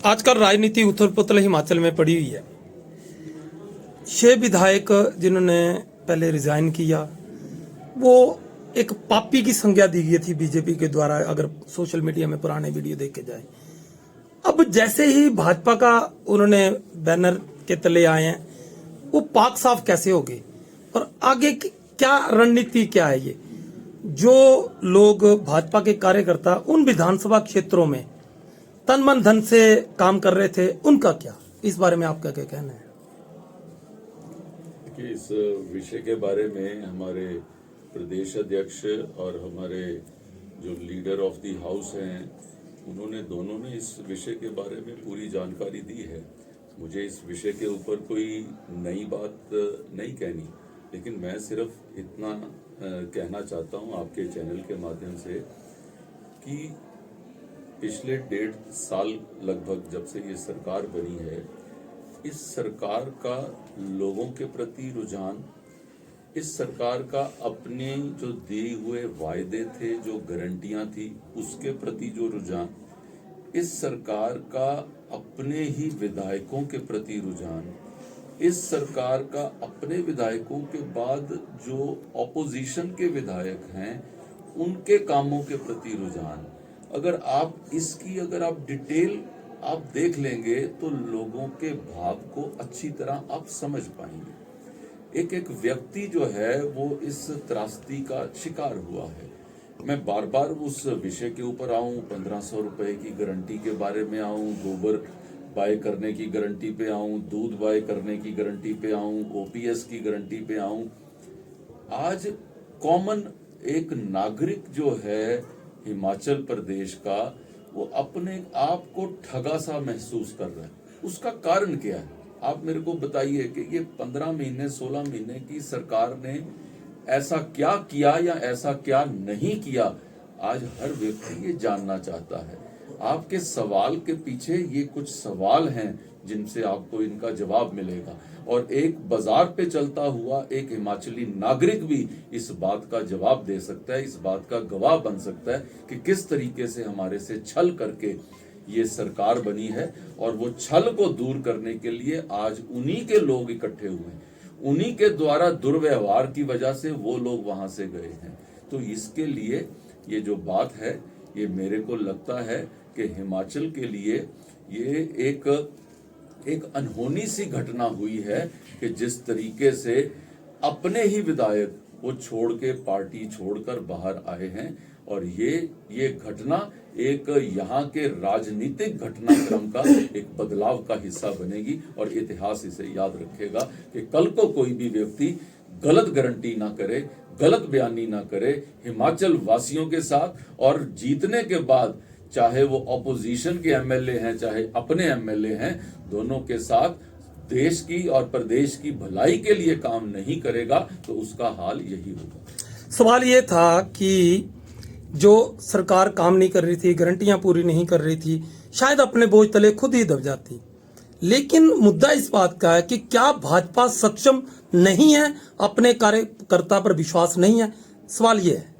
आजकल राजनीति उथल पुथल हिमाचल में पड़ी हुई है। 6 विधायक जिन्होंने पहले रिजाइन किया, वो एक पापी की संज्ञा दी गई थी बीजेपी के द्वारा, अगर सोशल मीडिया में पुराने वीडियो देखे जाए। अब जैसे ही भाजपा का उन्होंने बैनर के तले आए हैं, वो पाक साफ कैसे हो गए और आगे क्या रणनीति क्या है? ये जो लोग भाजपा के कार्यकर्ता उन विधानसभा क्षेत्रों में तन मन धन से काम कर रहे थे, उनका क्या, इस बारे में आपका क्या कहना है? देखिए, इस विषय के बारे में हमारे प्रदेश अध्यक्ष और हमारे जो लीडर ऑफ द हाउस हैं, उन्होंने दोनों ने इस विषय के बारे में पूरी जानकारी दी है। मुझे इस विषय के ऊपर कोई नई बात नहीं कहनी, लेकिन मैं सिर्फ इतना कहना चाहता हूं आपके चैनल के माध्यम से कि पिछले 1.5 साल लगभग जब से ये सरकार बनी है, इस सरकार का लोगों के प्रति रुझान, इस सरकार का अपने जो दिए हुए वायदे थे, जो गारंटियां थी, उसके प्रति जो रुझान, इस सरकार का अपने ही विधायकों के प्रति रुझान, इस सरकार का अपने विधायकों के बाद जो ऑपोजिशन के विधायक हैं उनके कामों के प्रति रुझान, अगर आप डिटेल आप देख लेंगे तो लोगों के भाव को अच्छी तरह आप समझ पाएंगे। एक एक व्यक्ति जो है वो इस त्रासदी का शिकार हुआ है। मैं बार बार उस विषय के ऊपर आऊं, 1500 रुपए की गारंटी के बारे में आऊं, गोबर बाय करने की गारंटी पे आऊं, दूध बाय करने की गारंटी पे आऊं, ओपीएस की गारंटी पे आऊं। आज कॉमन एक नागरिक जो है हिमाचल प्रदेश का, वो अपने आप को ठगा सा महसूस कर रहा है। उसका कारण क्या है? आप मेरे को बताइए कि ये 15 महीने 16 महीने की सरकार ने ऐसा क्या किया या ऐसा क्या नहीं किया, आज हर व्यक्ति ये जानना चाहता है। आपके सवाल के पीछे ये कुछ सवाल हैं जिनसे आपको इनका जवाब मिलेगा, और एक बाजार पे चलता हुआ एक हिमाचली नागरिक भी इस बात का जवाब दे सकता है, इस बात का गवाह बन सकता है कि किस तरीके से हमारे से छल करके ये सरकार बनी है। और वो छल को दूर करने के लिए आज उन्हीं के लोग इकट्ठे हुए हैं, उन्हीं के द्वारा दुर्व्यवहार की वजह से वो लोग वहां से गए हैं। तो इसके लिए ये जो बात है, ये मेरे को लगता है कि हिमाचल के लिए ये एक अनहोनी सी घटना हुई है कि जिस तरीके से अपने ही विधायक वो छोड़ के, पार्टी छोड़कर बाहर आए हैं। और ये घटना एक यहाँ के राजनीतिक घटनाक्रम का एक बदलाव का हिस्सा बनेगी, और इतिहास इसे याद रखेगा कि कल को कोई भी व्यक्ति गलत गारंटी ना करे, गलत बयानी ना करे हिमाचल वासियों के साथ। और जीतने के बाद चाहे वो ऑपोजिशन के एमएलए हैं, चाहे अपने एमएलए हैं, दोनों के साथ देश की और प्रदेश की भलाई के लिए काम नहीं करेगा तो उसका हाल यही होगा। सवाल ये था कि जो सरकार काम नहीं कर रही थी, गारंटियां पूरी नहीं कर रही थी, शायद अपने बोझ तले खुद ही दब जाती। लेकिन मुद्दा इस बात का है कि क्या भाजपा सक्षम नहीं है, अपने कार्यकर्ता पर विश्वास नहीं है? सवाल ये है।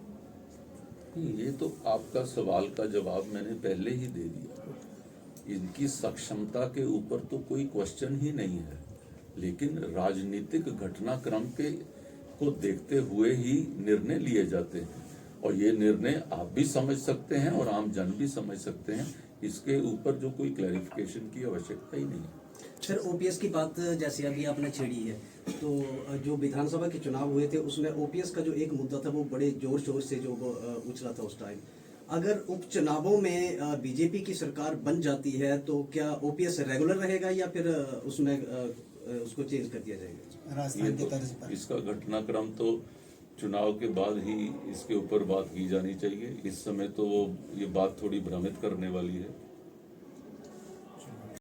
ये तो आपका सवाल का जवाब मैंने पहले ही दे दिया। इनकी सक्षमता के ऊपर तो कोई क्वेश्चन ही नहीं है, लेकिन राजनीतिक घटनाक्रम को देखते हुए ही निर्णय लिए जाते हैं, और ये निर्णय आप भी समझ सकते हैं और आम जन भी समझ सकते हैं। इसके ऊपर जो कोई क्लैरिफिकेशन की आवश्यकता ही नहीं है। सर, ओपीएस की बात जैसे अभी आपने छेड़ी है, तो जो विधानसभा के चुनाव हुए थे उसमें ओपीएस का जो एक मुद्दा था वो बड़े जोर शोर से जो उछला था उस टाइम। अगर उपचुनावों में बीजेपी की सरकार बन जाती है तो क्या ओपीएस रेगुलर रहेगा या फिर उसमें उसको चेंज कर दिया जाएगा? राजस्थान के तर्ज पर इसका घटनाक्रम तो चुनाव के बाद ही इसके ऊपर बात की जानी चाहिए। इस समय तो ये बात थोड़ी भ्रमित करने वाली है।